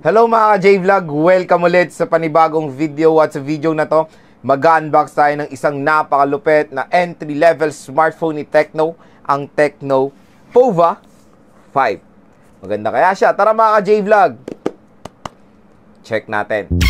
Hello mga ka-J-Vlog! Welcome ulit sa panibagong video at sa video na to mag-unbox tayo ng isang napakalupit na entry-level smartphone ni Tecno, ang Tecno Pova 5. Maganda kaya siya? Tara mga ka-J-Vlog! Check natin!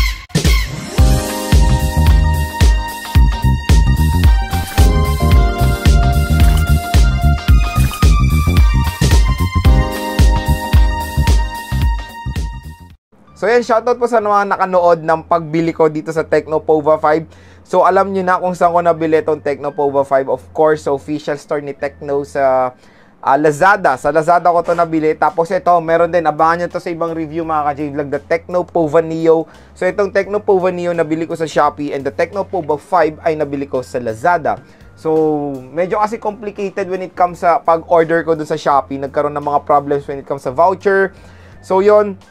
So yan, shoutout po sa mga nakanood ng pagbili ko dito sa Tecno Pova 5. So alam nyo na kung saan ko nabili itong Tecno Pova 5. Of course, sa official store ni Tecno sa Lazada. Sa Lazada ko to nabili. Tapos ito, meron din, abangan nyo to sa ibang review mga ka-J-Vlog, the Tecno Pova Neo. So itong Tecno Pova Neo nabili ko sa Shopee and the Tecno Pova 5 ay nabili ko sa Lazada. So medyo kasi complicated when it comes sa pag-order ko dun sa Shopee. Nagkaroon ng mga problems when it comes sa voucher. So yon,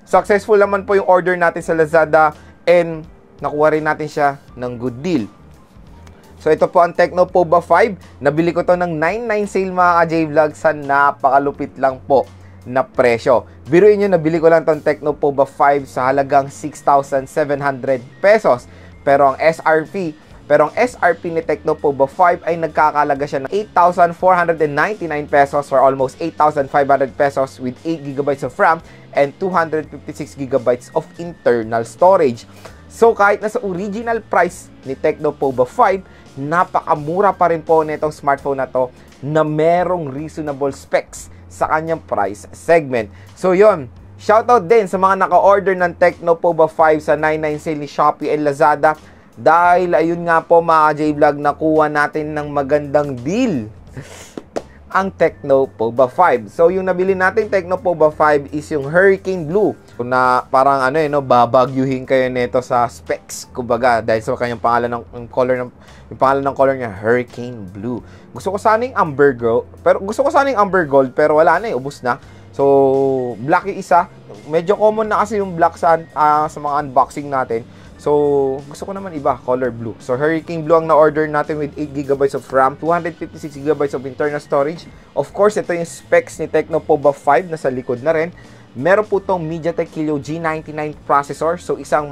successful naman po yung order natin sa Lazada and nakuha rin natin siya ng good deal. So ito po ang Tecno Pova 5. Nabili ko to ng 9.9 sale mga ka-J-Vlog sa napakalupit lang po na presyo. Biruin nyo, nabili ko lang tong Tecno Pova 5 sa halagang 6,700 pesos. Pero ang SRP ni Tecno Pova 5 ay nagkakalaga siya ng 8,499 pesos or almost 8,500 pesos with 8GB of RAM and 256GB of internal storage. So kahit nasa original price ni Tecno Pova 5, napakamura pa rin po nitong smartphone na to na merong reasonable specs sa kanyang price segment. So yon, shoutout din sa mga naka-order ng Tecno Pova 5 sa 9.9 sale ni Shopee and Lazada. Dahil ayun nga po mga J-Vlog, nakuha natin ng magandang deal ang Tecno Pova 5. So yung nabili natin Tecno Pova 5 is yung Hurricane Blue. Na parang babagyuhin kayo nito sa specs, kumbaga, dahil sa kanyang pangalan ng color niya, Hurricane Blue. Gusto ko sana yung Amber Gold, pero wala na, ubos na. So black yung isa. Medyo common na kasi yung black sa mga unboxing natin. So, gusto ko naman iba, color blue. So, Hurricane Blue ang na-order natin with 8GB of RAM, 256GB of internal storage. Of course, ito yung specs ni Tecno Pova 5 na sa likod na rin. Meron po itong MediaTek Helio G99 processor. So, isa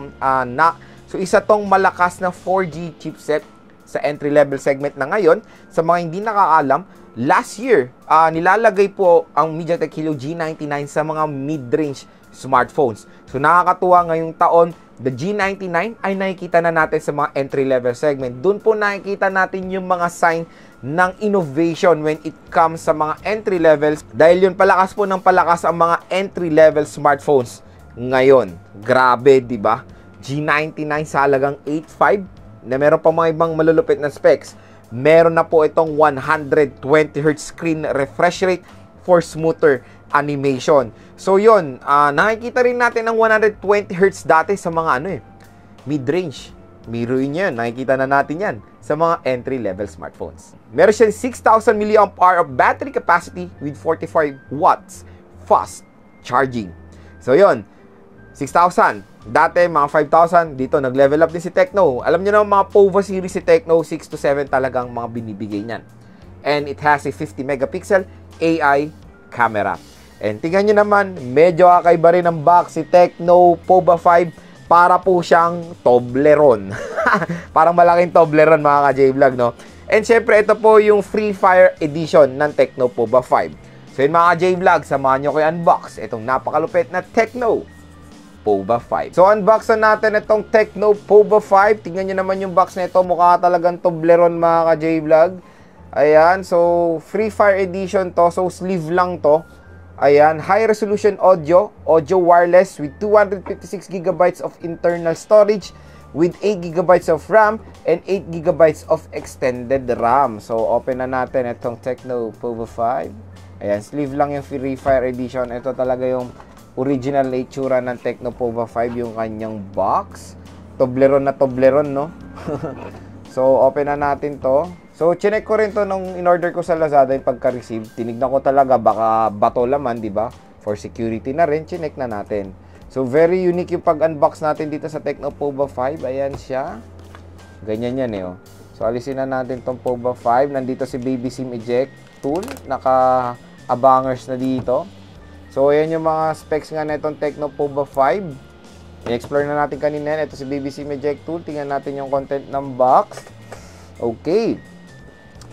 tong malakas na 4G chipset sa entry-level segment na ngayon. Sa mga hindi nakaalam, last year, nilalagay po ang MediaTek Helio G99 sa mga mid-range smartphones. So, nakakatuwa ngayong taon, the G99 ay nakikita na natin sa mga entry-level segment. Doon po nakikita natin yung mga sign ng innovation when it comes sa mga entry levels. Dahil yun, palakas po ng palakas ang mga entry-level smartphones ngayon. Grabe, di ba? G99 sa halagang 8.5 na meron pa mga ibang malulupit na specs. Meron na po itong 120Hz screen refresh rate for smoother animation. So yun, nakikita rin natin ang 120Hz dati sa mga mid-range. Miruin nyo yun, nakikita na natin yan sa mga entry-level smartphones. Meron siyang 6,000 mAh of battery capacity with 45 watts fast charging. So yun, 6,000. Dati mga 5,000, dito nag-level up din si Tecno. Alam nyo na mga Pova series si Tecno, 6 to 7 talagang mga binibigay niyan. And it has a 50 megapixel AI camera. And tingnan nyo naman, medyo kakaiba rin ang box si Tecno Pova 5. Para po siyang Toblerone. Parang malaking Toblerone mga ka-J-Vlog, no? And syempre, ito po yung Free Fire Edition ng Tecno Pova 5. So yun mga ka-J-Vlog, samahan nyo ko i-unbox itong napakalupit na Tecno Pova 5. So unbox na natin itong Tecno Pova 5. Tingnan nyo naman yung box na ito. Mukha talagang Toblerone mga ka-J-Vlog. Ayan, so Free Fire Edition to. So sleeve lang to. Ayan, high resolution audio wireless with 256GB of internal storage with 8GB of RAM and 8GB of extended RAM. So open na natin itong Tecno Pova 5. Ayan, sleeve lang yung Free Fire Edition. Ito talaga yung original na itsura ng Tecno Pova 5, yung kanyang box. Toblerone na Toblerone, no? So open na natin to. So, chinek ko rin to nung in-order ko sa Lazada yung pagka-receive. Tinignan ko talaga, baka bato laman, di ba? For security na rin, chinek na natin. So, very unique yung pag-unbox natin dito sa Tecno Pova 5. Ayan siya. Ganyan yan oh. So, alisin na natin tong Pova 5. Nandito si Baby SIM Eject tool. Naka-abangers na dito. So, ayan yung mga specs nga na itong Tecno Pova 5. I-explore na natin kanina yan. Ito si BBC Eject Tool. Tingnan natin yung content ng box. Okay.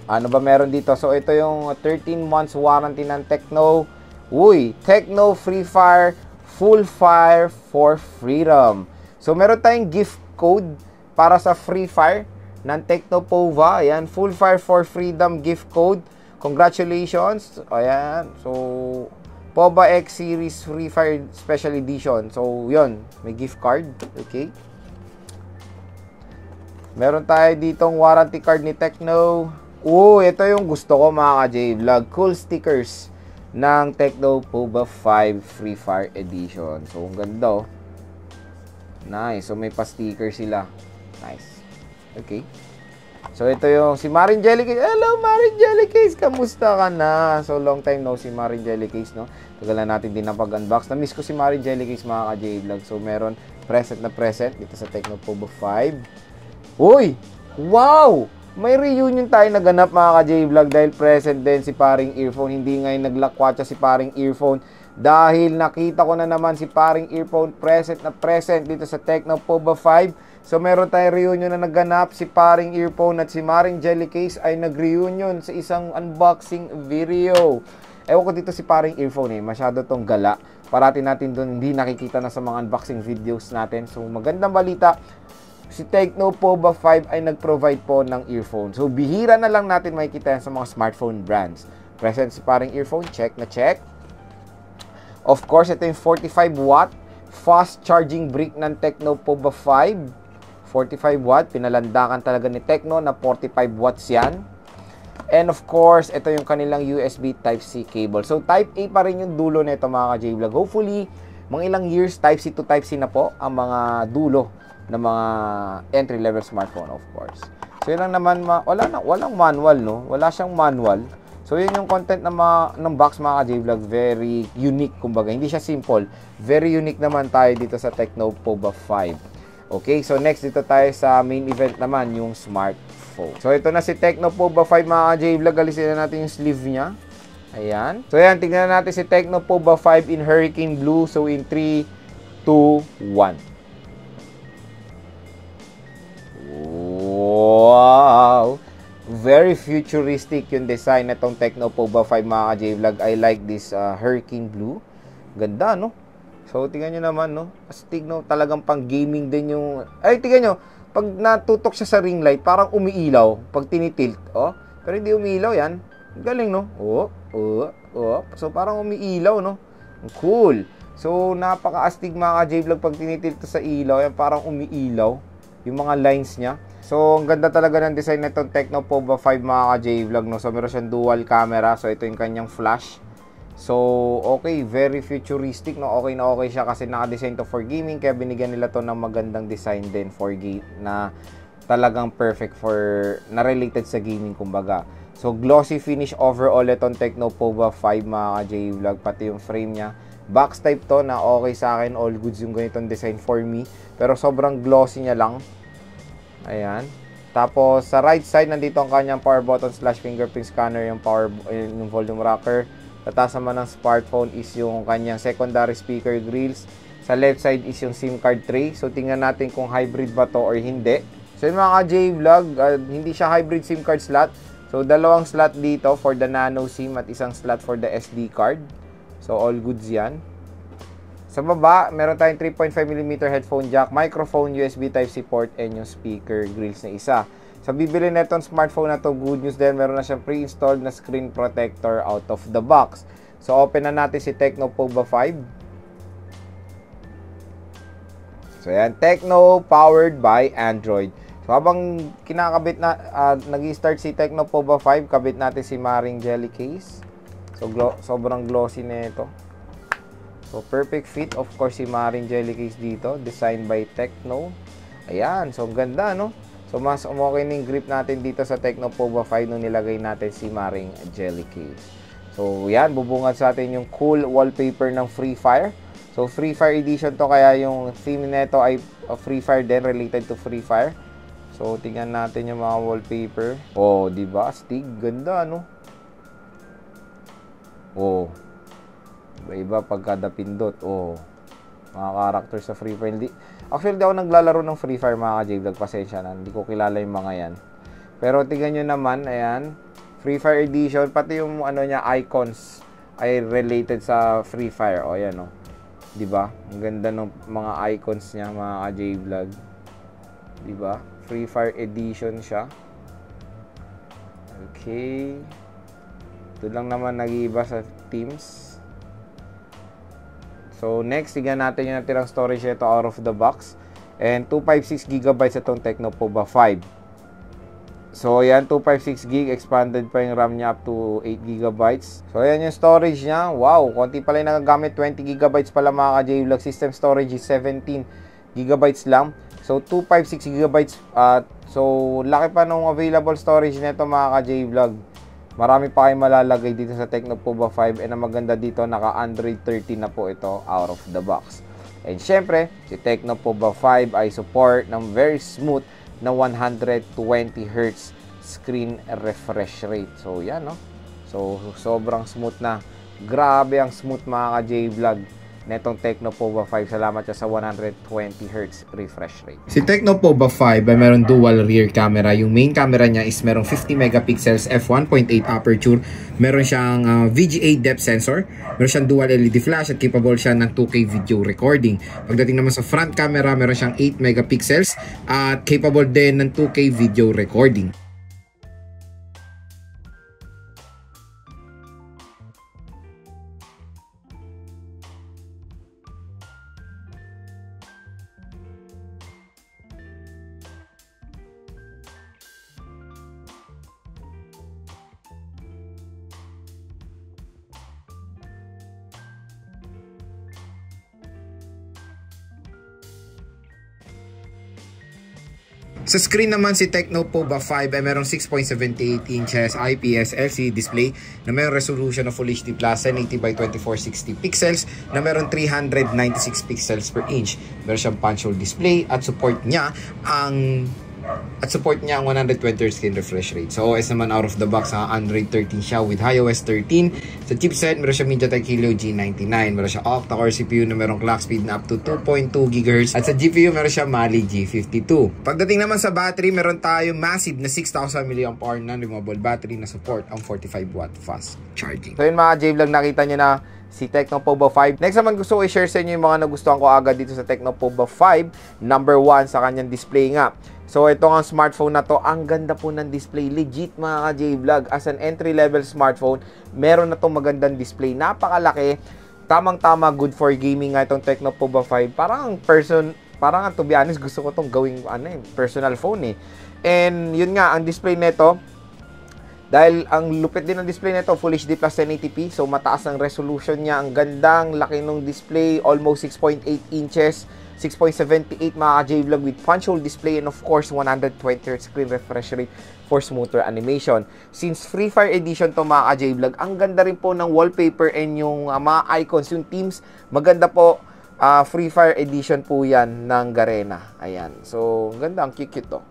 Ano ba meron dito? So, ito yung 13 months warranty ng Tecno. Uy, Tecno Free Fire Full Fire for Freedom. So, meron tayong gift code para sa Free Fire ng Tecno Pova. Ayan, Full Fire for Freedom gift code. Congratulations. Ayan. So, Pova X Series Free Fire Special Edition. So, yun. May gift card. Okay. Meron tayo ditong warranty card ni Tecno. Ito yung gusto ko mga ka-J-Vlog. Cool stickers ng Tecno Pova 5 Free Fire Edition. So, ang ganda. Nice. So, may pa-sticker sila. Nice. Okay. So, ito yung si Marin Jellycase. Hello, Marin Jellycase! Kamusta ka na? So, long time no si Marin Jellycase, no? Tagal na natin din napag-unbox. Na-miss ko si Marin Jellycase, mga ka-J-Vlog. So, meron present na present dito sa Tecno Pova 5. Uy! Wow! May reunion tayo naganap, mga ka-J-Vlog, dahil present din si Paring Earphone. Hindi ngayon naglakwatsa si Paring Earphone dahil nakita ko na naman si Paring Earphone present na present dito sa Tecno Pova 5. So, meron tayong reunion na naganap. Si Paring Earphone at si Maring Jellycase ay nag-reunion sa isang unboxing video. Ewan ko dito si Paring Earphone masyado tong gala. Parati natin doon hindi nakikita na sa mga unboxing videos natin. So, magandang balita. Si Tecno Pova 5 ay nag-provide po ng earphone. So, bihira na lang natin makikita yan sa mga smartphone brands. Present si Paring Earphone. Check na check. Of course, ito yung 45 watt fast charging brick ng Tecno Pova 5. 45 watt, pinalandakan talaga ni Tecno na 45 watts yan. And of course, ito yung kanilang USB Type-C cable. So, Type-A pa rin yung dulo nito, mga ka-J-Vlog. Hopefully, mga ilang years, Type-C to Type-C na po ang mga dulo ng mga entry-level smartphone, of course. So, yun lang naman, walang manual, no? Wala siyang manual. So, yun yung content ng box, mga ka-J-Vlog. Very unique, kumbaga. Hindi siya simple. Very unique naman tayo dito sa Tecno Pova 5. Okay, so next dito tayo sa main event naman, yung smartphone. So, ito na si Tecno Pova 5, mga ka-J-Vlog. Alisin na natin yung sleeve niya. Ayan. So, ayan, tignan natin si Tecno Pova 5 in Hurricane Blue. So, in 3, 2, 1. Wow! Very futuristic yung design na itong Tecno Pova 5, mga ka-J-Vlog. I like this Hurricane Blue. Ganda, no? So, tingnan nyo naman, no? Astig, no? Talagang pang gaming din yung... Ay, tingnan nyo. Pag natutok siya sa ring light, parang umiilaw. Pag tinitilt, oh. Pero hindi umiilaw yan. Galing, no? Oh. So, parang umiilaw, no? Cool. So, napaka-astig, mga ka-J-Vlog. Pag tinitilt sa ilaw, yan parang umiilaw. Yung mga lines niya. So, ang ganda talaga ng design na itong Tecno Pova 5, mga ka-J-Vlog, no? So, meron siyang dual camera. So, ito yung kanyang flash. So, okay, very futuristic, no? Okay na okay siya kasi naka-design to for gaming, kaya binigyan nila to ng magandang design din for game na talagang perfect for, na related sa gaming, kumbaga. So, glossy finish overall itong Tecno Pova 5, mga ka-J-Vlog, pati yung frame niya. Box type to na okay sa akin, all goods yung ganitong design for me, pero sobrang glossy niya lang. Ayan. Tapos, sa right side, nandito ang kanyang power button / fingerprint scanner, yung yung volume rocker. Sa taas naman ng smartphone is yung kanyang secondary speaker grills. Sa left side is yung SIM card tray. So, tingnan natin kung hybrid ba to or hindi. So, yung mga ka-J-Vlog, hindi siya hybrid SIM card slot. So, dalawang slot dito for the nano SIM at isang slot for the SD card. So, all goods yan. Sa baba, meron tayong 3.5mm headphone jack, microphone, USB Type-C port, and yung speaker grills na isa. Sa bibili na itong smartphone na to, good news din, meron na siyang pre-installed na screen protector out of the box. So, open na natin si Tecno Pova 5. So, yan, Tecno powered by Android. So, habang kinakabit na, nag-start si Tecno Pova 5, kabit natin si Maring Jellycase. So, sobrang glossy na ito. So, perfect fit, of course, si Maring Jellycase dito. Designed by Tecno. Ayan, so, ganda, no? So, mas okay ng grip natin dito sa Tecno Pova 5 nung nilagay natin si Maring Jellycase. So, yan, bubungad sa atin yung cool wallpaper ng Free Fire. So, Free Fire edition to, kaya yung theme nito ay Free Fire din, related to Free Fire. So, tingnan natin yung mga wallpaper. Oh, diba? Astig, ganda, no? Oh, Iba pag kada pindot. Mga character sa Free Fire. Actually, di ako naglalaro ng Free Fire, mga ka-J-Vlog. Pasensya na. Hindi ko kilala yung mga yan. Pero tingnan nyo naman, ayan. Free Fire Edition. Pati yung niya, icons ay related sa Free Fire. Ayan, diba? Ang ganda ng mga icons niya, mga ka-J-Vlog. Diba? Free Fire Edition siya. Okay. Ito lang naman nag-iiba sa teams. So, next, tignan natin yung natirang storage ito out of the box. And 256GB itong Tecno-Pova 5. So, ayan, 256GB. Expanded pa yung RAM niya up to 8GB. So, ayan yung storage niya. Wow, konti pala yung nagagamit. 20GB pala, mga ka-J-Vlog. System storage is 17GB lang. So, 256GB. So, laki pa nung available storage nito, mga ka-J-Vlog. Marami pa kayong malalagay dito sa Tecno-Pova 5, and ang maganda dito, naka Android 13 na po ito out of the box. And syempre, si Tecno-Pova 5 ay support ng very smooth na 120Hz screen refresh rate. So yan, So sobrang smooth na. Grabe ang smooth, mga ka-J-Vlog, netong Tecno-Pova 5. Salamat sa 120Hz refresh rate. Si Tecno-Pova 5 ay meron dual rear camera. Yung main camera niya is merong 50 megapixels f1.8 aperture. Meron siyang VGA depth sensor. Meron siyang dual LED flash at capable siya ng 2K video recording. Pagdating naman sa front camera, meron siyang 8 megapixels at capable din ng 2K video recording. Sa screen naman, si Tecno-Pova 5 ay merong 6.78 inches IPS LCD display na merong resolution of Full HD Plus 1080x2460 pixels na merong 396 pixels per inch. Meron siyang punch hole display at support niya ang 120Hz screen refresh rate. Sa OS naman, out of the box, Android 13 siya with iOS 13. Sa chipset, meron siya MediaTek Helio G99. Meron siya octa-core CPU na merong clock speed na up to 2.2 GHz. At sa GPU, meron siya Mali G52. Pagdating naman sa battery, meron tayo massive na 6,000 mAh non-removable battery na support ang 45W fast charging. So yun, mga J-Vlog, nakita nyo na si Tecno-Pova 5. Next naman, gusto ko i-share sa inyo yung mga nagustuhan ko agad dito sa Tecno-Pova 5. Number 1, sa kanyang display nga. So, ito ang smartphone na to. Ang ganda po ng display. Legit, mga ka-J-Vlog. As an entry-level smartphone, meron na itong magandang display. Napakalaki. Tamang-tama, good for gaming nga itong Tecno-Pova 5. Parang to be honest, gusto ko itong gawing personal phone eh. And yun nga, ang display nito, dahil ang lupit din ng display nito, Full HD Plus 1080p. So, mataas ang resolution niya. Ang gandang laki ng display. Almost 6.8 inches. 6.78, mga ka-J-Vlog, with punch hole display and of course 120Hz screen refresh rate for smoother animation. Since Free Fire Edition to, mga ka-J-Vlog, ang ganda rin po ng wallpaper and yung mga icons, yung themes, maganda po. Free Fire Edition po yan ng Garena. Ayan. So, ganda. Ang cute to.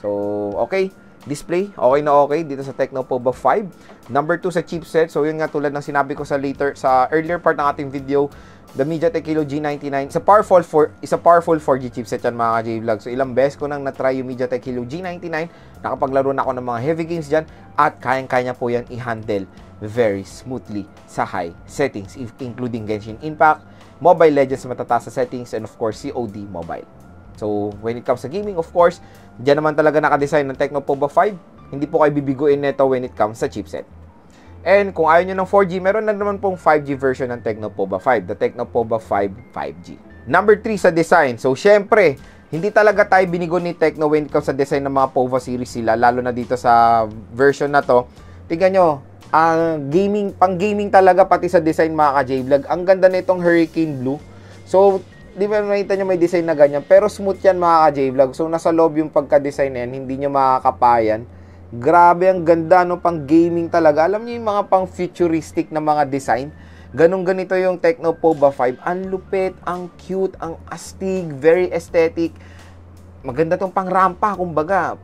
So, okay. Display, okay na okay dito sa Tecno-Pova 5. Number 2 sa chipset. So, yun nga, tulad ng sinabi ko sa earlier part ng ating video, the MediaTek Helio G99 is a powerful 4G chipset yan, mga ka-J-Vlog. So, ilang beses ko nang na-try yung MediaTek Helio G99. Nakapaglaro na ako ng mga heavy games dyan at kayang-kaya po yan i-handle very smoothly sa high settings, including Genshin Impact, Mobile Legends matataas sa settings, and of course, COD Mobile. So, when it comes sa gaming, of course, dyan naman talaga nakadesign ng Tecno-Pova 5. Hindi po kayo bibiguin nito when it comes sa chipset. And kung ayaw nyo ng 4G, meron na naman pong 5G version ng Tecno-Pova 5, the Tecno-Pova 5 5G. Number 3 sa design. So, syempre, hindi talaga tayo binigo ni Tecno when it comes sa design ng mga Pova series sila, lalo na dito sa version na to. Tingnan nyo, pang-gaming talaga pati sa design, mga ka-J-Vlog. Ang ganda nitong Hurricane Blue. So, di ba makita nyo may design na ganyan, pero smooth yan, mga ka-J-Vlog. So, nasa loob yung pagka-design yan, hindi nyo makakapayan. Grabe, ang ganda, no? Pang gaming talaga. Alam niyo yung mga pang futuristic na mga design. Ganito yung Tecno-Pova 5. Ang lupit, ang cute, ang astig, very aesthetic. Maganda tong pang rampa, kumbaga.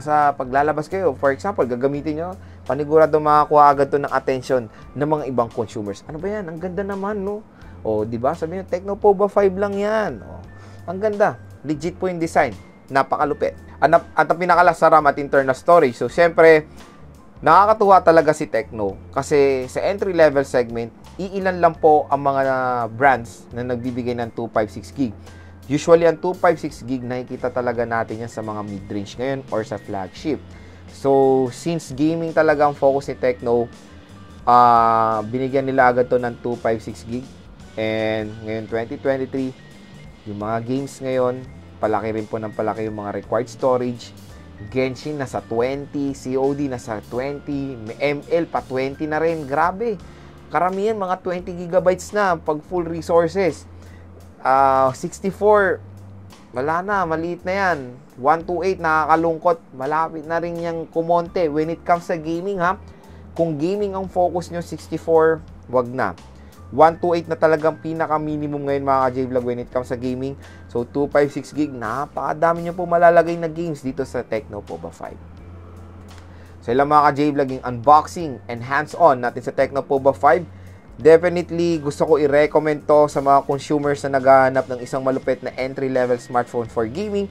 Sa paglalabas kayo, for example, gagamitin nyo, panigurado makakuha agad to ng attention ng mga ibang consumers. Ano ba yan? Ang ganda naman, no? O, di ba? Sabi nyo, Tecnopova 5 lang yan. O, ang ganda. Legit po yung design. Napakalupit. At ang pinakalasaram at internal storage. So, syempre, nakakatuwa talaga si Tecno kasi sa entry-level segment, iilan lang po ang mga brands na nagbibigay ng 256 gig. Usually, ang 256 gig, nakikita talaga natin yan sa mga mid-range ngayon or sa flagship. So, since gaming talaga ang focus ni Tecno, binigyan nila agad to ng 256 gig. And ngayon, 2023, yung mga games ngayon, palaki rin po ng palaki yung mga required storage. Genshin nasa 20, COD nasa 20, ML pa 20 na rin. Grabe. Karamihan mga 20 gigabytes na pag full resources. 64, wala na, maliit na yan. 128, nakakalungkot. Malapit na rin yung kumonte. When it comes sa gaming, ha, kung gaming ang focus nyo, 64, wag na. 128 na talagang pinaka-minimum ngayon mga ka-J-Vlog when it comes sa gaming. So, 256 gig, napakadami nyo po malalagay na games dito sa Tecnopova 5. So, ilang mga ka-J-Vlog yung unboxing and hands-on natin sa Tecnopova 5. Definitely, gusto ko i-recommend to sa mga consumers na naghahanap ng isang malupit na entry-level smartphone for gaming.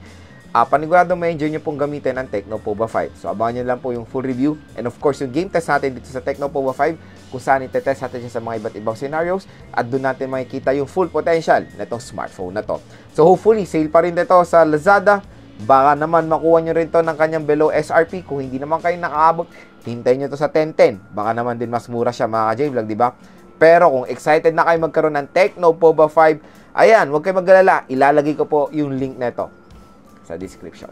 Panigurado ma-enjoy nyo pong gamitin ang Tecnopova 5. So, abangan nyo lang po yung full review. And of course, yung game test natin dito sa Tecnopova 5, kung saan itetest natin siya sa mga iba't ibang scenarios. At doon natin makikita yung full potential na itong smartphone na to. So, hopefully, sale pa rin dito sa Lazada. Baka naman makuha nyo rin to ng kanyang below SRP. Kung hindi naman kayo nakaabot, hintayin nyo to sa 1010. Baka naman din mas mura siya mga ka-J-Vlog, di ba? Pero kung excited na kayo magkaroon ng Tecnopova 5, ayan, huwag kayo mag-alala. Ilalagay ko po yung link na ito sa description.